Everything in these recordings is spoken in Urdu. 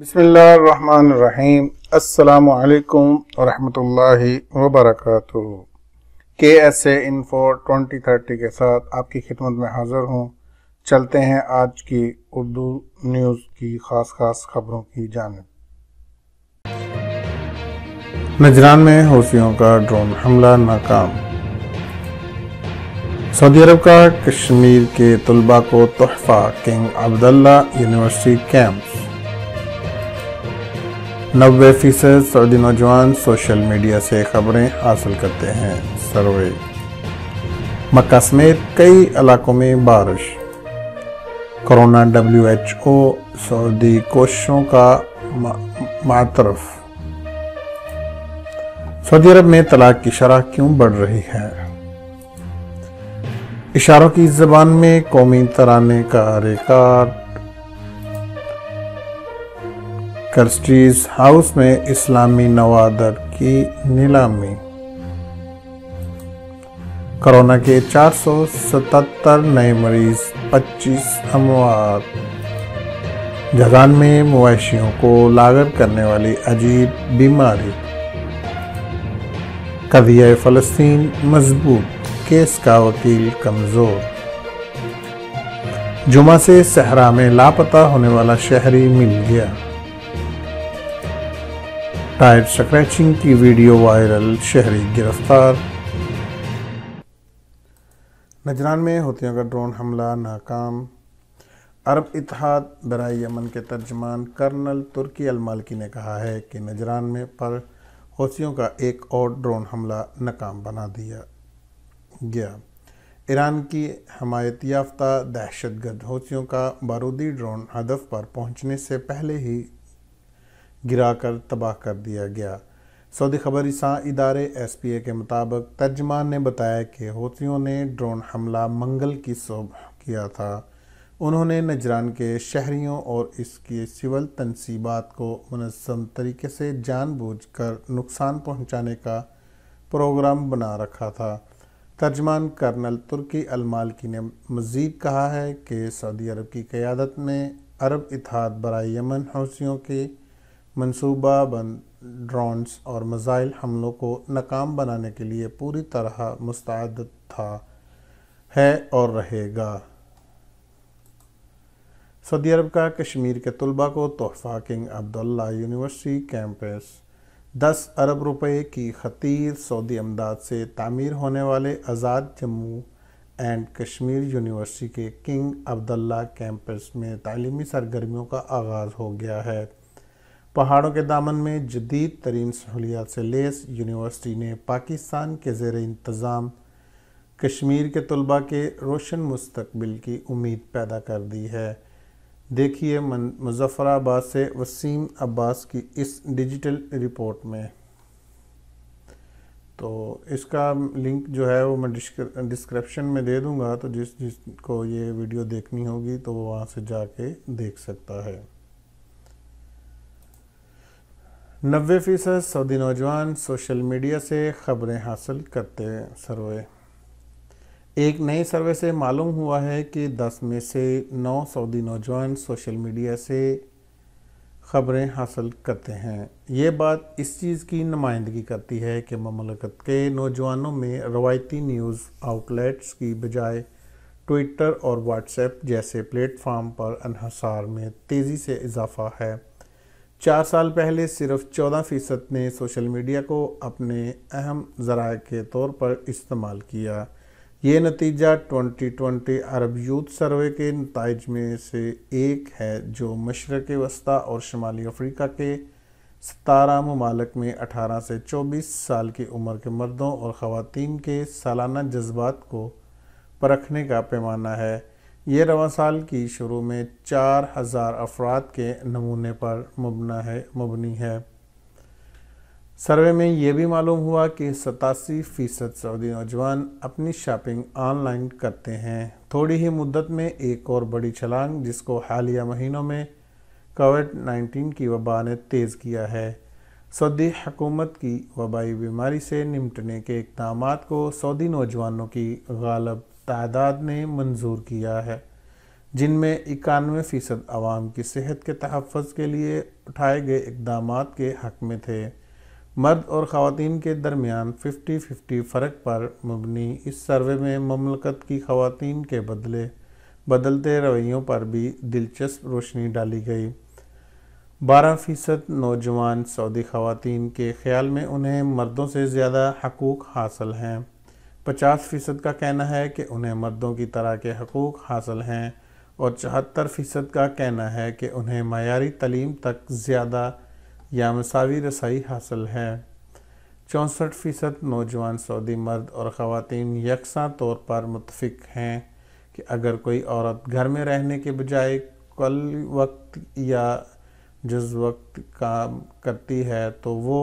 بسم اللہ الرحمن الرحیم۔ السلام علیکم ورحمۃ اللہ وبرکاتہ۔ KSA Info 2030 کے ساتھ آپ کی خدمت میں حاضر ہوں۔ چلتے ہیں آج کی اردو نیوز کی خاص خبروں کی جانب۔ نجران میں حوثیوں کا ڈرون حملہ ناکام۔ سعودی عرب کا کشمیر کے طلباء کو تحفہ، کنگ عبداللہ یونیورسٹی کیمپس۔ 90% سعودی نوجوان سوشل میڈیا سے خبریں حاصل کرتے ہیں، سروے۔ مکہ سمیت کئی علاقوں میں بارش۔ کورونا WHO سعودی کوششوں کا معترف۔ سعودی عرب میں طلاق کی شرح کیوں بڑھ رہی ہے؟ اشاروں کی زبان میں قومی ترانے کا ریکارڈ۔ کرسٹیز ہاؤس میں اسلامی نوادر کی نیلامی۔ کورونا کے 477 نئے مریض، 25 اموات۔ جازان میں مویشیوں کو لاغر کرنے والی عجیب بیماری۔ قضیہ فلسطین مضبوط، کیس کا وکیل کمزور۔ جمعہ سے صحرا میں لاپتہ ہونے والا شہری مل گیا۔ ٹائر سکریچنگ کی ویڈیو وائرل، شہری گرفتار۔ نجران میں حوثیوں کا ڈرون حملہ ناکام۔ عرب اتحاد برائے یمن کے ترجمان کرنل ترکی المالکی نے کہا ہے کہ نجران میں پر حوثیوں کا ایک اور ڈرون حملہ ناکام بنا دیا گیا۔ ایران کی حمایت یافتہ دہشت گرد حوثیوں کا بارودی ڈرون ہدف پر پہنچنے سے پہلے ہی گرا کر تباہ کر دیا گیا۔ سعودی خبر رساں ادارے SPA کے مطابق ترجمان نے بتایا کہ حوثیوں نے ڈرون حملہ منگل کی صبح کیا تھا۔ انہوں نے نجران کے شہریوں اور اس کی سول تنصیبات کو منظم طریقے سے جان بوجھ کر نقصان پہنچانے کا پروگرام بنا رکھا تھا۔ ترجمان کرنل ترکی المالکی نے مزید کہا ہے کہ سعودی عرب کی قیادت میں عرب اتحاد برائے یمن حوثیوں کے منصوبہ بند ڈرونز اور میزائل حملوں کو ناکام بنانے کے لیے پوری طرح مستعد تھا، ہے اور رہے گا۔ سعودی عرب کا کشمیر کے طلباء کو تحفہ، کنگ عبداللہ یونیورسٹی کیمپس۔ 10 ارب روپے کی خطیر سعودی امداد سے تعمیر ہونے والے آزاد جموں اینڈ کشمیر یونیورسٹی کے کنگ عبداللہ کیمپس میں تعلیمی سرگرمیوں کا آغاز ہو گیا ہے۔ پہاڑوں کے دامن میں جدید ترین سہولیات سے لیس یونیورسٹی نے پاکستان کے زیر انتظام کشمیر کے طلباء کے روشن مستقبل کی امید پیدا کر دی ہے۔ دیکھیے مظفر آباد سے وسیم عباس کی اس ڈیجیٹل رپورٹ میں۔ تو اس کا لنک جو ہے وہ میں ڈسکرپشن میں دے دوں گا، تو جس کو یہ ویڈیو دیکھنی ہوگی تو وہ وہاں سے جا کے دیکھ سکتا ہے۔ 90% سعودی نوجوان سوشل میڈیا سے خبریں حاصل کرتے، سروے۔ ایک نئے سروے سے معلوم ہوا ہے کہ 10 میں سے 9 سعودی نوجوان سوشل میڈیا سے خبریں حاصل کرتے ہیں۔ یہ بات اس چیز کی نمائندگی کرتی ہے کہ مملکت کے نوجوانوں میں روایتی نیوز آؤٹ لیٹس کی بجائے ٹویٹر اور واٹس ایپ جیسے پلیٹ فارم پر انحصار میں تیزی سے اضافہ ہے۔ 4 سال پہلے صرف 14% نے سوشل میڈیا کو اپنے اہم ذرائع کے طور پر استعمال کیا۔ یہ نتیجہ 2020 عرب یوتھ سروے کے نتائج میں سے ایک ہے، جو مشرق وسطیٰ اور شمالی افریقہ کے 17 ممالک میں 18 سے 24 سال کی عمر کے مردوں اور خواتین کے سالانہ جذبات کو پرکھنے کا پیمانہ ہے۔ یہ رواں سال کی شروع میں 4000 افراد کے نمونے پر مبنی ہے۔ سروے میں یہ بھی معلوم ہوا کہ 87% سعودی نوجوان اپنی شاپنگ آن لائن کرتے ہیں۔ تھوڑی ہی مدت میں ایک اور بڑی چھلانگ جس کو حالیہ مہینوں میں کووڈ-19 کی وبا نے تیز کیا ہے۔ سعودی حکومت کی وبائی بیماری سے نمٹنے کے اقدامات کو سعودی نوجوانوں کی غالب تعداد نے منظور کیا ہے۔ جن میں 91% عوام کی صحت کے تحفظ کے لیے اٹھائے گئے اقدامات کے حق میں تھے۔ مرد اور خواتین کے درمیان 50-50 فرق پر مبنی اس سروے میں مملکت کی خواتین کے بدلتے رویوں پر بھی دلچسپ روشنی ڈالی گئی۔ 12% نوجوان سعودی خواتین کے خیال میں انہیں مردوں سے زیادہ حقوق حاصل ہیں۔ 50% کا کہنا ہے کہ انہیں مردوں کی طرح کے حقوق حاصل ہیں اور 74% کا کہنا ہے کہ انہیں معیاری تعلیم تک زیادہ یا مساوی رسائی حاصل ہے۔ 64% نوجوان سعودی مرد اور خواتین یکساں طور پر متفق ہیں کہ اگر کوئی عورت گھر میں رہنے کے بجائے کل وقت یا جز وقت کام کرتی ہے تو وہ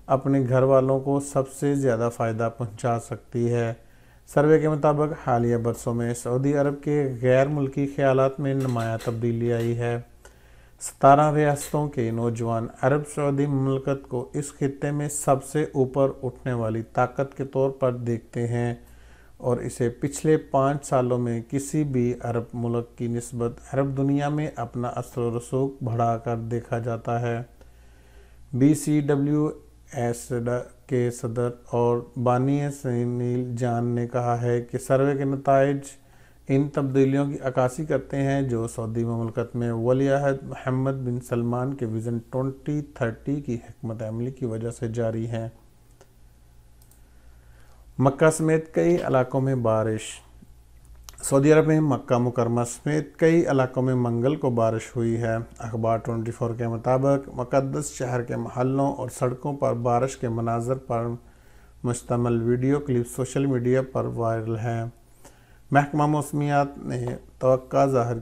اپنے گھر والوں کو سب سے زیادہ فائدہ پہنچا سکتی ہے۔ سروے کے مطابق حالیہ برسوں میں سعودی عرب کے غیر ملکی خیالات میں نمایاں تبدیلی آئی ہے۔ 17 ریاستوں کے نوجوان عرب سعودی مملکت کو اس خطے میں سب سے اوپر اٹھنے والی طاقت کے طور پر دیکھتے ہیں اور اسے پچھلے 5 سالوں میں کسی بھی عرب ملک کی نسبت عرب دنیا میں اپنا اثر و رسوخ بڑھا کر دیکھا جاتا ہے۔ BCWS کے صدر اور بانی سنیل جان نے کہا ہے کہ سروے کے نتائج ان تبدیلیوں کی عکاسی کرتے ہیں جو سعودی مملکت میں ولی عہد محمد بن سلمان کے وژن 2030 کی حکمت عملی کی وجہ سے جاری ہیں۔ مکہ سمیت کئی علاقوں میں بارش۔ سعودی عرب میں مکہ مکرمہ سمیت کئی علاقوں میں منگل کو بارش ہوئی ہے۔ اخبار 24 کے مطابق مقدس شہر کے محلوں اور سڑکوں پر بارش کے مناظر پر مشتمل ویڈیو کلپ سوشل میڈیا پر وائرل ہیں۔ محکمہ موسمیات نے توقع ظاہر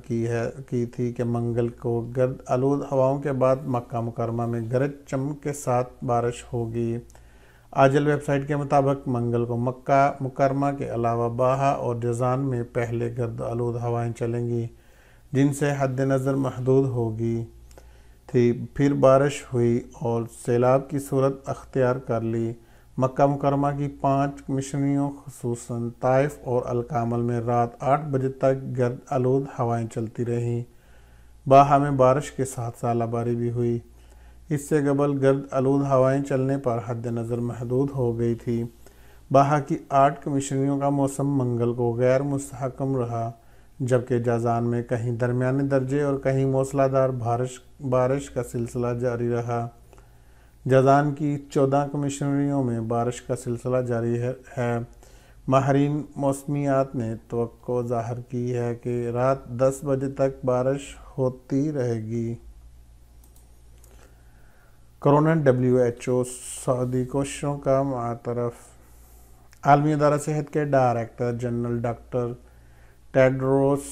کی تھی کہ منگل کو گرد آلود ہواؤں کے بعد مکہ مکرمہ میں گرج چمک کے ساتھ بارش ہوگی۔ آجل ویب سائٹ کے مطابق منگل کو مکہ مکرمہ کے علاوہ باہا اور جازان میں پہلے گرد آلود ہوائیں چلیں گی جن سے حد نظر محدود ہوگی تھی، پھر بارش ہوئی اور سیلاب کی صورت اختیار کر لی۔ مکہ مکرمہ کی 5 کمیونٹیوں خصوصاً طائف اور الکامل میں رات 8 بجے تک گرد آلود ہوائیں چلتی رہیں۔ باہا میں بارش کے ساتھ ژالہ باری بھی ہوئی۔ اس سے قبل گرد آلود ہوائیں چلنے پر حد نظر محدود ہو گئی تھی۔ باہا کی 8 کمیونٹیوں کا موسم منگل کو غیر مستحکم رہا، جبکہ جازان میں کہیں درمیانے درجے اور کہیں موسلا دار بارش کا سلسلہ جاری رہا۔ جازان کی 14 کمیونٹیوں میں بارش کا سلسلہ جاری ہے۔ ماہرین موسمیات نے توقع ظاہر کی ہے کہ رات 10 بجے تک بارش ہوتی رہے گی۔ کورونا WHO سعودی کوششوں کا معترف۔ عالمی ادارہ صحت کے ڈائریکٹر جنرل ڈاکٹر ٹیڈروس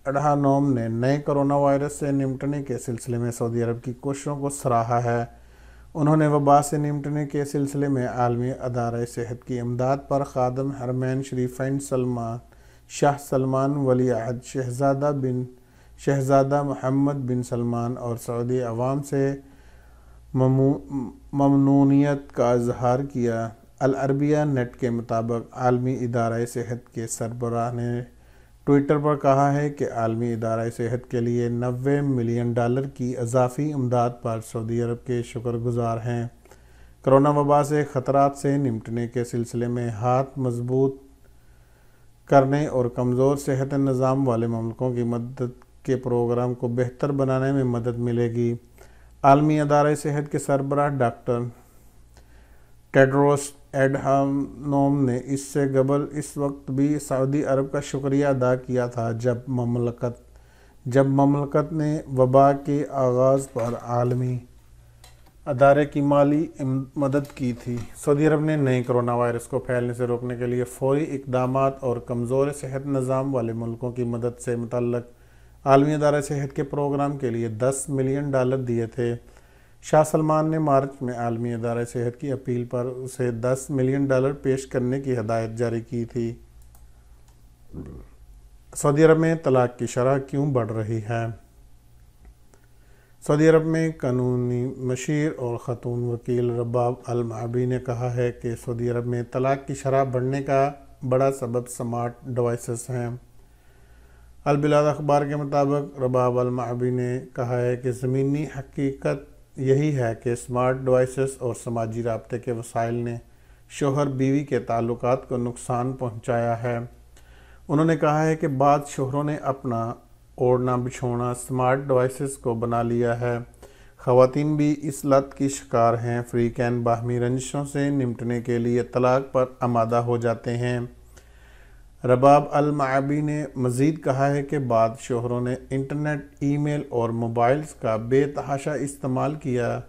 ایڈہانوم نے نئے کرونا وائرس سے نمٹنے کے سلسلے میں سعودی عرب کی کوششوں کو سراہا ہے۔ انہوں نے وبا سے نمٹنے کے سلسلے میں عالمی ادارہ صحت کی امداد پر خادم حرمین شریفین شاہ سلمان ولی عہد شہزادہ محمد بن سلمان اور سعودی عوام سے ممنونیت کا اظہار کیا۔ العربیہ نیٹ کے مطابق عالمی ادارہ صحت کے سربراہ نے ٹوئٹر پر کہا ہے کہ عالمی ادارہ صحت کے لیے $90 ملین کی اضافی امداد پر سعودی عرب کے شکر گزار ہیں۔ کرونا وبا سے خطرات سے نمٹنے کے سلسلے میں ہاتھ مضبوط کرنے اور کمزور صحت نظام والے ممالک کی مدد کے پروگرام کو بہتر بنانے میں مدد ملے گی۔ عالمی ادارہ صحت کے سربراہ ڈاکٹر ٹیڈروس ایڈہانوم نے اس سے قبل اس وقت بھی سعودی عرب کا شکریہ ادا کیا تھا جب مملکت نے وبا کے آغاز پر عالمی ادارے کی مالی مدد کی تھی۔ سعودی عرب نے نئے کرونا وائرس کو پھیلنے سے روکنے کے لیے فوری اقدامات اور کمزور صحت نظام والے ملکوں کی مدد سے متعلق عالمی ادارہ صحت کے پروگرام کے لیے $10 ملین دیے تھے۔ شاہ سلمان نے مارچ میں عالمی ادارہ صحت کی اپیل پر اسے $10 ملین پیش کرنے کی ہدایت جاری کی تھی۔ سعودی عرب میں طلاق کی شرح کیوں بڑھ رہی ہے؟ سعودی عرب میں قانونی مشیر اور خاتون وکیل رباب المعبی نے کہا ہے کہ سعودی عرب میں طلاق کی شرح بڑھنے کا بڑا سبب سمارٹ ڈیوائسز ہیں۔ البلاد اخبار کے مطابق رباب المعبی نے کہا ہے کہ زمینی حقیقت یہی ہے کہ اسمارٹ ڈیوائسز اور سماجی رابطے کے وسائل نے شوہر بیوی کے تعلقات کو نقصان پہنچایا ہے۔ انہوں نے کہا ہے کہ بعض شوہروں نے اپنا اوڑھنا بچھونا اسمارٹ ڈیوائسز کو بنا لیا ہے۔ خواتین بھی اس لت کی شکار ہیں، فریقین باہمی رنجشوں سے نمٹنے کے لیے طلاق پر آمادہ ہو جاتے ہیں۔ رباب المعبی نے مزید کہا ہے کہ بعض شوہروں نے انٹرنیٹ، ای میل اور موبائلز کا بے تحاشا استعمال کیا،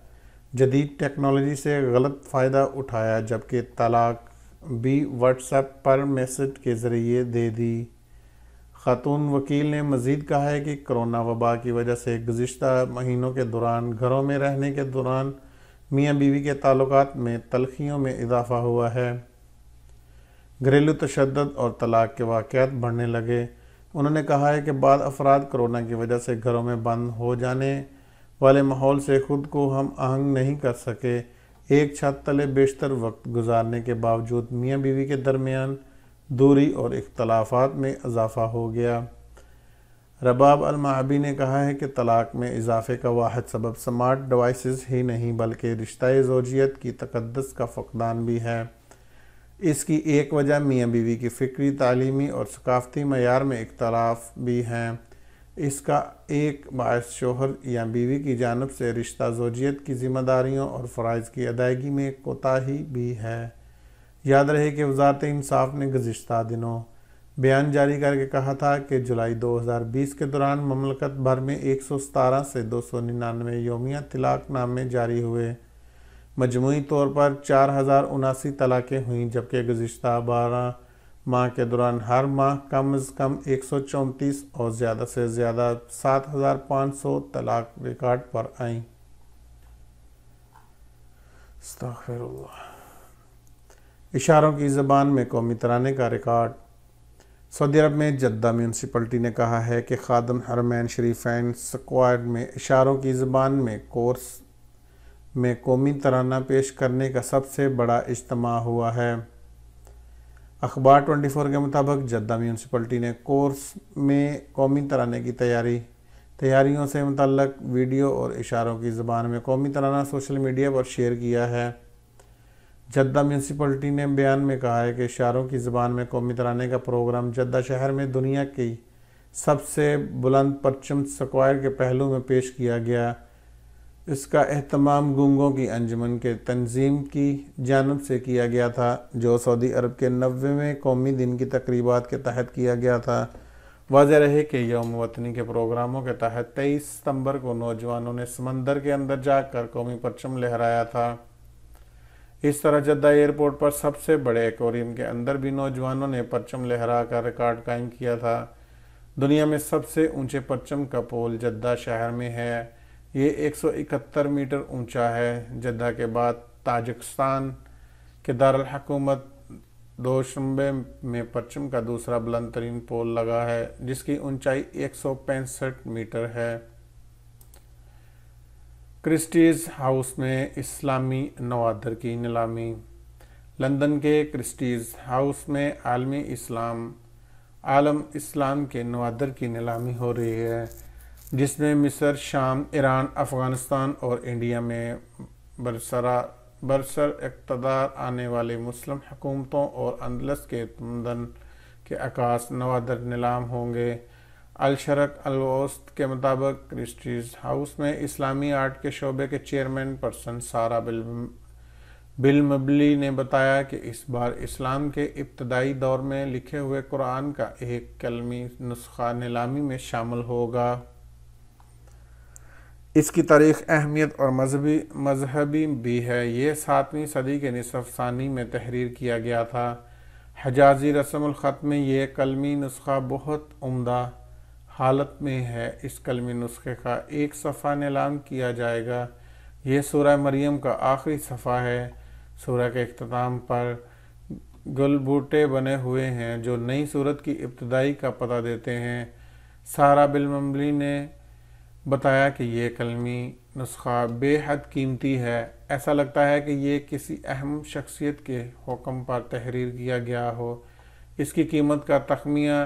جدید ٹیکنالوجی سے غلط فائدہ اٹھایا، جبکہ طلاق بھی واٹس ایپ پر میسج کے ذریعے دے دی۔ خاتون وکیل نے مزید کہا ہے کہ کرونا وبا کی وجہ سے گزشتہ مہینوں کے دوران گھروں میں رہنے کے دوران میاں بیوی کے تعلقات میں تلخیوں میں اضافہ ہوا ہے۔ گھریلو تشدد اور طلاق کے واقعات بڑھنے لگے۔ انہوں نے کہا ہے کہ بعض افراد کرونا کی وجہ سے گھروں میں بند ہو جانے والے ماحول سے خود کو ہم آہنگ نہیں کر سکے۔ ایک چھت تلے بیشتر وقت گزارنے کے باوجود میاں بیوی کے درمیان دوری اور اختلافات میں اضافہ ہو گیا۔ رباب المعبی نے کہا ہے کہ طلاق میں اضافے کا واحد سبب سمارٹ ڈیوائسز ہی نہیں بلکہ رشتہ زوجیت کی تقدس کا فقدان بھی ہے۔ اس کی ایک وجہ میاں بیوی کی فکری، تعلیمی اور ثقافتی معیار میں اختلاف بھی ہیں۔ اس کا ایک باعث شوہر یا بیوی کی جانب سے رشتہ زوجیت کی ذمہ داریوں اور فرائض کی ادائیگی میں کوتاہی بھی ہے۔ یاد رہے کہ وزارت انصاف نے گزشتہ دنوں بیان جاری کر کے کہا تھا کہ جولائی 2020 کے دوران مملکت بھر میں 117 سے 299 یومیہ طلاق نامے جاری ہوئے۔ مجموعی طور پر 4079 طلاقیں ہوئیں، جبکہ گزشتہ 12 ماہ کے دوران ہر ماہ کم از کم 134 اور زیادہ سے زیادہ 7500 طلاق ریکارڈ پر آئیں۔ استغفر اللہ۔ اشاروں کی زبان میں قومی ترانے کا ریکارڈ۔ سعودی عرب میں جدہ میونسپلٹی نے کہا ہے کہ خادم حرمین شریفین اسکوائر میں اشاروں کی زبان میں کورس میں قومی ترانہ پیش کرنے کا سب سے بڑا اجتماع ہوا ہے۔ اخبار 24 کے مطابق جدہ میونسپلٹی نے کورس میں قومی ترانے کی تیاریوں سے متعلق ویڈیو اور اشاروں کی زبان میں قومی ترانہ سوشل میڈیا پر شیئر کیا ہے۔ جدہ میونسپلٹی نے بیان میں کہا ہے کہ اشاروں کی زبان میں قومی ترانے کا پروگرام جدہ شہر میں دنیا کی سب سے بلند پرچم اسکوائر کے پہلو میں پیش کیا گیا۔ اس کا اہتمام گونگوں کی انجمن کے تنظیم کی جانب سے کیا گیا تھا، جو سعودی عرب کے 90ویں قومی دن کی تقریبات کے تحت کیا گیا تھا۔ واضح رہے کہ یوم وطنی کے پروگراموں کے تحت 23 ستمبر کو نوجوانوں نے سمندر کے اندر جا کر قومی پرچم لہرایا تھا۔ اس طرح جدہ ایئرپورٹ پر سب سے بڑے ایکویریم کے اندر بھی نوجوانوں نے پرچم لہرا کر ریکارڈ قائم کیا تھا۔ دنیا میں سب سے اونچے پرچم کا پول جدہ شہر میں ہے۔ یہ 171 میٹر اونچا ہے۔ جدہ کے بعد تاجکستان کے دارالحکومت دوشنبے میں پرچم کا دوسرا بلند ترین پول لگا ہے، جس کی اونچائی 165 میٹر ہے۔ کرسٹیز ہاؤس میں اسلامی نوادر کی نیلامی۔ لندن کے کرسٹیز ہاؤس میں عالم اسلام کے نوادر کی نیلامی ہو رہی ہے، جس میں مصر، شام، ایران، افغانستان اور انڈیا میں برسر اقتدار آنے والی مسلم حکومتوں اور اندلس کے تمدن کے عکاس نوادر نیلام ہوں گے۔ الشرق الاوسط کے مطابق کرسٹیز ہاؤس میں اسلامی آرٹ کے شعبے کے چیئرمین پرسن سارہ بالمبلی نے بتایا کہ اس بار اسلام کے ابتدائی دور میں لکھے ہوئے قرآن کا ایک کلمی نسخہ نیلامی میں شامل ہوگا۔ اس کی تاریخ، اہمیت اور مذہبی بھی ہے۔ یہ 7ویں صدی کے نصف ثانی میں تحریر کیا گیا تھا۔ حجازی رسم الخط میں یہ کلمی نسخہ بہت عمدہ حالت میں ہے۔ اس کلمی نسخے کا ایک صفحہ نیلام کیا جائے گا۔ یہ سورہ مریم کا آخری صفحہ ہے۔ سورہ کے اختتام پر گل بوٹے بنے ہوئے ہیں جو نئی سورت کی ابتدائی کا پتہ دیتے ہیں۔ سارہ بالمبلی نے بتایا کہ یہ کلمی نسخہ بے حد قیمتی ہے۔ ایسا لگتا ہے کہ یہ کسی اہم شخصیت کے حکم پر تحریر کیا گیا ہو۔ اس کی قیمت کا تخمینہ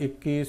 21,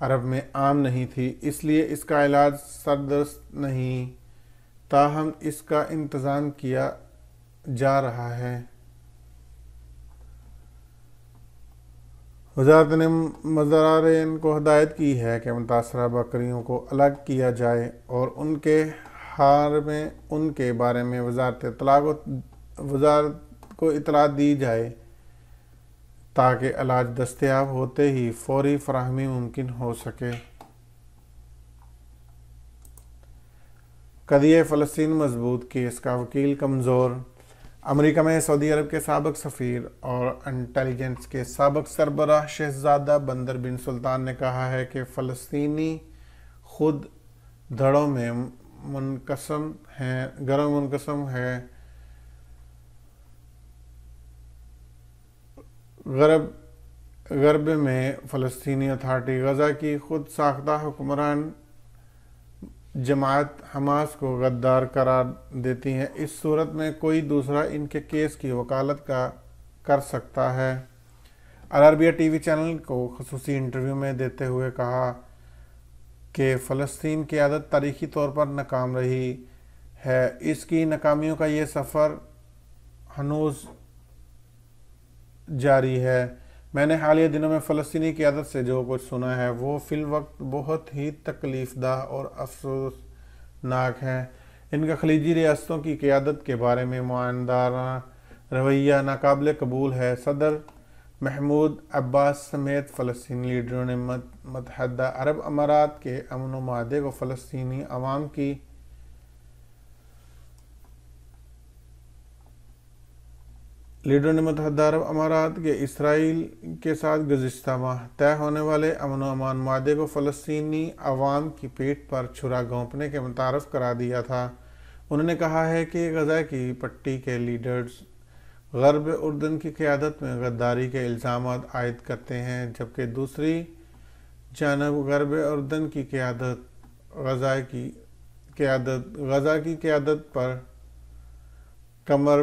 عرب میں عام نہیں تھی، اس لیے اس کا علاج سردست نہیں، تاہم اس کا انتظام کیا جا رہا ہے۔ وزارت نے مزارعین کو ہدایت کی ہے کہ متاثرہ بکریوں کو الگ کیا جائے اور ان کے ہار میں ان کے بارے میں وزارت کو اطلاع دی جائے تاکہ علاج دستیاب ہوتے ہی فوری فراہمی ممکن ہو سکے۔ قضیہ فلسطین مضبوط، کیس کا وکیل کمزور۔ امریکہ میں سعودی عرب کے سابق سفیر اور انٹیلیجنس کے سابق سربراہ شہزادہ بندر بن سلطان نے کہا ہے کہ فلسطینی خود دھڑوں میں منقسم ہے۔ غرب میں فلسطینی اتھارٹی غزہ کی خود ساختہ حکمران جماعت حماس کو غدار قرار دیتی ہے، اس صورت میں کوئی دوسرا ان کے کیس کی وکالت کر سکتا ہے۔ العربیہ ٹی وی چینل کو خصوصی انٹرویو میں دیتے ہوئے کہا کہ فلسطین کی قیادت تاریخی طور پر ناکام رہی ہے، اس کی ناکامیوں کا یہ سفر ہنوز جاری ہے۔ میں نے حالیہ دنوں میں فلسطینی قیادت سے جو کچھ سنا ہے وہ فی الوقت بہت ہی تکلیف دہ اور افسوسناک ہے۔ ان کا خلیجی ریاستوں کی قیادت کے بارے میں معاندانہ رویہ ناقابل قبول ہے۔ صدر محمود عباس سمیت فلسطینی لیڈروں نے متحدہ عرب امارات کے امن و معاہدے کو فلسطینی عوام کی متحدہ عرب امارات کے اسرائیل کے ساتھ گزشتہ ماہ طے ہونے والے امن و امان معاہدے کو فلسطینی عوام کی پیٹھ پر چھرا گھونپنے کے متعارف کرا دیا تھا۔ انہوں نے کہا ہے کہ غزہ کی پٹی کے لیڈرز غرب اردن کی قیادت میں غداری کے الزامات عائد کرتے ہیں، جبکہ دوسری جانب غرب اردن کی قیادت غزہ کی قیادت پر کمر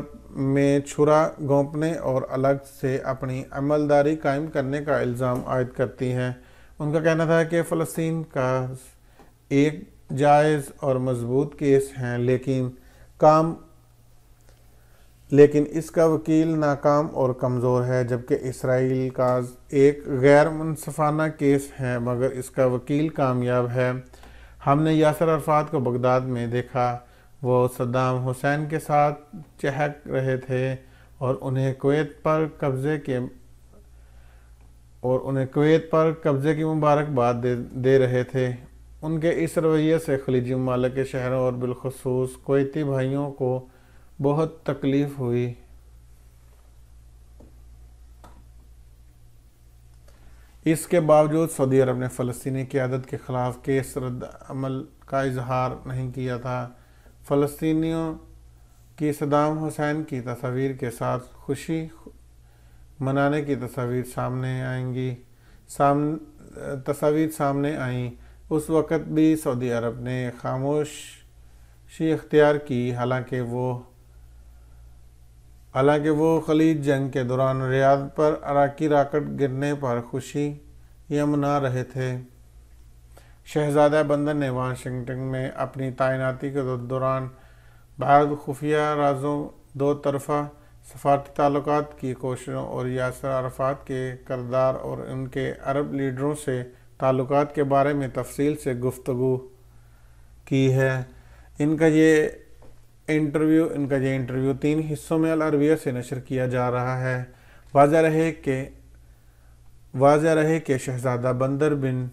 میں چھرا گھونپنے اور الگ سے اپنی عملداری قائم کرنے کا الزام عائد کرتی ہے۔ ان کا کہنا تھا کہ فلسطین کا ایک جائز اور مضبوط کیس ہے، لیکن اس کا وکیل ناکام اور کمزور ہے، جبکہ اسرائیل کا ایک غیر منصفانہ کیس ہے مگر اس کا وکیل کامیاب ہے۔ ہم نے یاسر عرفات کو بغداد میں دیکھا، وہ صدام حسین کے ساتھ چہک رہے تھے اور انہیں کویت پر قبضے کی مبارکباد دے رہے تھے۔ ان کے اس رویے سے خلیجی ممالک کے شہریوں اور بالخصوص کویتی بھائیوں کو بہت تکلیف ہوئی۔ اس کے باوجود سعودی عرب نے فلسطینی قیادت کے خلاف کیس رد عمل کا اظہار نہیں کیا تھا۔ فلسطینیوں کی صدام حسین کی تصاویر کے ساتھ خوشی منانے کی تصاویر سامنے آئیں، اس وقت بھی سعودی عرب نے خاموشی اختیار کی، حالانکہ وہ خلیج جنگ کے دوران ریاض پر عراقی راکٹ گرنے پر خوشیاں منا رہے تھے۔ شہزادہ بندر نے واشنگٹن میں اپنی تعیناتی کے دوران بعض خفیہ رازوں، دو طرفہ سفارتی تعلقات کی کوششوں اور یاسر عرفات کے کردار اور ان کے عرب لیڈروں سے تعلقات کے بارے میں تفصیل سے گفتگو کی ہے۔ ان کا یہ انٹرویو 3 حصوں میں العربیہ سے نشر کیا جا رہا ہے۔ واضح رہے کہ شہزادہ بندر بن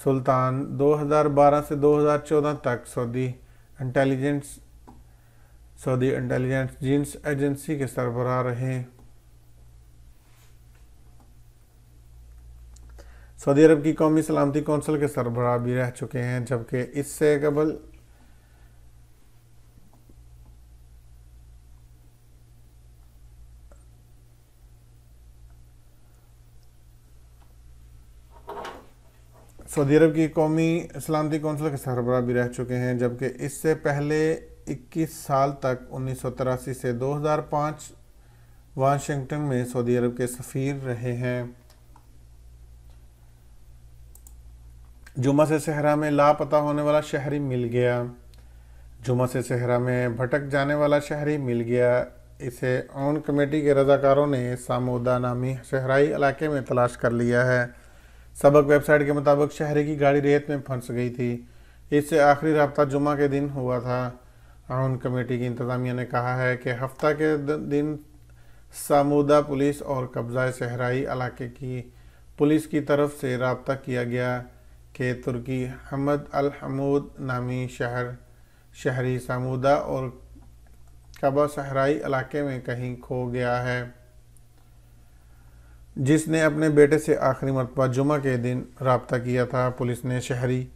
سلطان 2012 سے 2014 تک سعودی انٹیلیجنس ایجنسی کے سربراہ رہے۔ سعودی عرب کی قومی سلامتی کونسل کے سربراہ بھی رہ چکے ہیں، جبکہ اس سے قبل سعودی عرب کی قومی سلامتی کونسل کے سربراہ بھی رہ چکے ہیں، جبکہ اس سے پہلے 21 سال تک 1983 سے 2005 واشنگٹن میں سعودی عرب کے سفیر رہے ہیں۔ جمعہ سے صحرا میں لاپتہ ہونے والا شہری مل گیا۔ جمعہ سے صحرا میں بھٹک جانے والا شہری مل گیا۔ اسے اون کمیٹی کے رضاکاروں نے سامودہ نامی صحرائی علاقے میں تلاش کر لیا ہے۔ سبق ویب سائٹ کے مطابق شہری کی گاڑی ریت میں پھنس گئی تھی۔ اس سے آخری رابطہ جمعہ کے دن ہوا تھا۔ اون کمیٹی کی انتظامیہ نے کہا ہے کہ ہفتہ کے دن سامودہ پولیس اور قبضہ صحرائی علاقے کی پولیس کی طرف سے رابطہ کیا گیا کہ ترکی حمد الحمود نامی شہری سامودہ اور قبہ صحرائی علاقے میں کہیں کھو گیا ہے، جس نے اپنے بیٹے سے آخری مرتبہ جمعہ کے دن رابطہ کیا تھا۔ پولیس نے شہری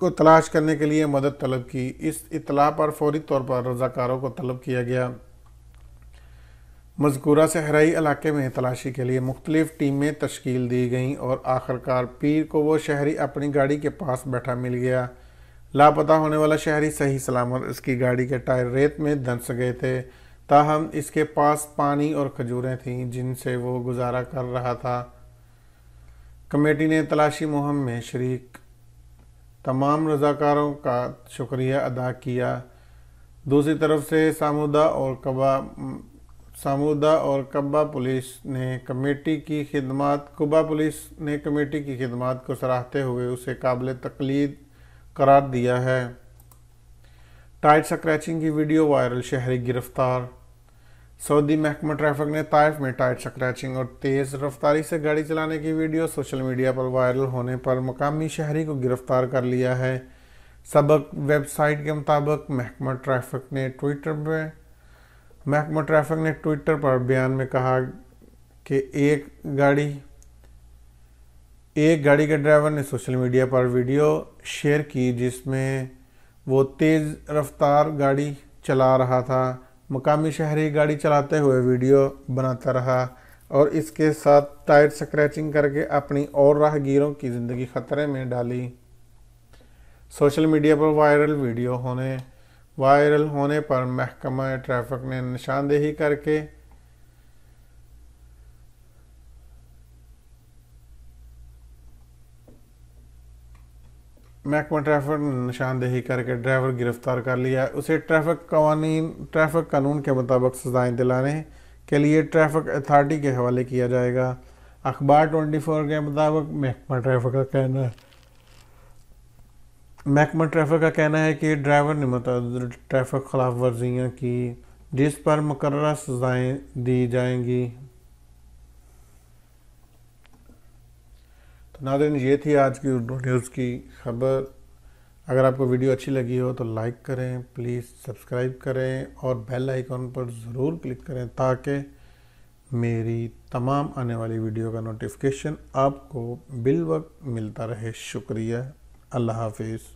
کو تلاش کرنے کے لیے مدد طلب کی۔ اس اطلاع پر فوری طور پر رضاکاروں کو طلب کیا گیا۔ مذکورہ صحرائی علاقے میں تلاشی کے لیے مختلف ٹیمیں تشکیل دی گئیں اور آخرکار پیر کو وہ شہری اپنی گاڑی کے پاس بیٹھا مل گیا۔ لاپتہ ہونے والا شہری صحیح سلامت اس کی گاڑی کے ٹائر ریت میں دھنس گئے تھے، تاہم اس کے پاس پانی اور کھجوریں تھیں جن سے وہ گزارا کر رہا تھا۔ کمیٹی نے تلاشی مہم میں شریک تمام رضاکاروں کا شکریہ ادا کیا۔ دوسری طرف سے سامودہ اور قبہ پولیس نے کمیٹی کی خدمات کو سراہتے ہوئے اسے قابل تقلید قرار دیا ہے۔ ٹائر سکریچنگ کی ویڈیو وائرل، شہری گرفتار۔ سعودی محکمہ ٹریفک نے طائف میں ٹائر سکریچنگ اور تیز رفتاری سے گاڑی چلانے کی ویڈیو سوشل میڈیا پر وائرل ہونے پر مقامی شہری کو گرفتار کر لیا ہے۔ سبق ویب سائٹ کے مطابق محکمہ ٹریفک نے ٹوئٹر پر بیان میں کہا کہ ایک گاڑی کے ڈرائیور نے سوشل میڈیا پر ویڈیو شیئر کی جس میں وہ تیز رفتار گاڑی چلا رہا تھا۔ مقامی شہری گاڑی چلاتے ہوئے ویڈیو بناتا رہا اور اس کے ساتھ ٹائر سکریچنگ کر کے اپنی اور راہگیروں کی زندگی خطرے میں ڈالی۔ سوشل میڈیا پر وائرل ہونے پر محکمہ ٹریفک نے نشاندہی کر کے ڈرائیور گرفتار کر لیا۔ اسے ٹریفک قانون کے مطابق سزائیں دلانے کے لیے ٹریفک اتھارٹی کے حوالے کیا جائے گا۔ اخبار 24 کے مطابق محکمہ ٹریفک کا کہنا ہے کہ ڈرائیور نے متعدد ٹریفک خلاف ورزیاں کی جس پر مقررہ سزائیں دی جائیں گی۔ تو ناظرین، یہ تھی آج کی اردو نیوز کی خبر۔ اگر آپ کو ویڈیو اچھی لگی ہو تو لائک کریں، پلیز سبسکرائب کریں اور بیل آئیکن پر ضرور کلک کریں تاکہ میری تمام آنے والی ویڈیو کا نوٹیفیکیشن آپ کو بالوقت ملتا رہے۔ شکریہ، اللہ حافظ۔